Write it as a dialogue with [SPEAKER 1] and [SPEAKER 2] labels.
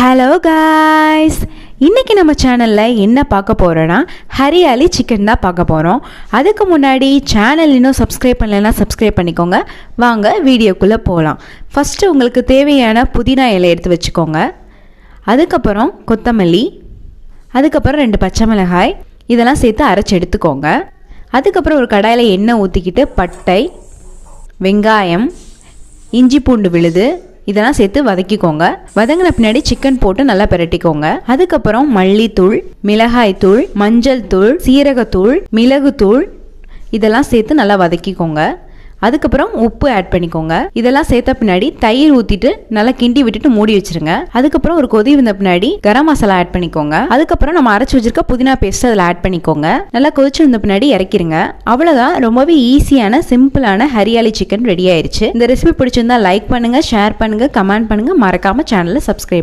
[SPEAKER 1] Hello guys, இன்றைக்கி நம்ம சேனலில் என்ன பார்க்க போகிறோன்னா ஹரியாலி சிக்கன் தான் பார்க்க போகிறோம். அதுக்கு முன்னாடி சேனல் இன்னும் சப்ஸ்கிரைப் பண்ணலைன்னா சப்ஸ்கிரைப் பண்ணிக்கோங்க. வாங்க வீடியோக்குள்ளே போகலாம். ஃபஸ்ட்டு உங்களுக்கு தேவையான புதினா இலை எடுத்து வச்சுக்கோங்க. அதுக்கப்புறம் கொத்தமல்லி, அதுக்கப்புறம் 2 பச்சை மிளகாய் இதெல்லாம் சேர்த்து அரைச்சி எடுத்துக்கோங்க. அதுக்கப்புறம் ஒரு கடாயில் எண்ணெய் ஊற்றிக்கிட்டு பட்டை, வெங்காயம், இஞ்சி பூண்டு விழுது இதெல்லாம் சேர்த்து வதக்கிக்கோங்க. வதங்கின பின்னாடி சிக்கன் போட்டு நல்லா பிரட்டிக்கோங்க. அதுக்கப்புறம் மல்லித்தூள், மிளகாய்த்தூள், மஞ்சள் தூள், சீரகத்தூள், மிளகுத்தூள் இதெல்லாம் சேர்த்து நல்லா வதக்கிக்கோங்க. அதுக்கப்புறம் உப்பு ஆட் பண்ணிக்கோங்க. இதெல்லாம் சேர்த்த பின்னாடி தயிர் ஊற்றிட்டு நல்லா கிண்டி விட்டுட்டு மூடி வச்சிருங்க. அதுக்கப்புறம் ஒரு கொதி வந்த பின்னாடி கரம் மசாலா ஆட் பண்ணிக்கோங்க. அதுக்கப்புறம் நம்ம அரைச்சி வச்சிருக்க புதினா பேஸ்ட் அதில் ஆட் பண்ணிக்கோங்க. நல்லா கொதிச்சு வந்த பின்னாடி இறக்கிருங்க. அவ்வளோதான், ரொம்பவே ஈஸியான சிம்பிளான ஹரியாலி சிக்கன் ரெடி ஆயிருச்சு. இந்த ரெசிபி பிடிச்சிருந்தா லைக் பண்ணுங்க, ஷேர் பண்ணுங்க, கமெண்ட் பண்ணுங்க, மறக்காம சேனலை சப்ஸ்கிரைப் பண்ணுங்க.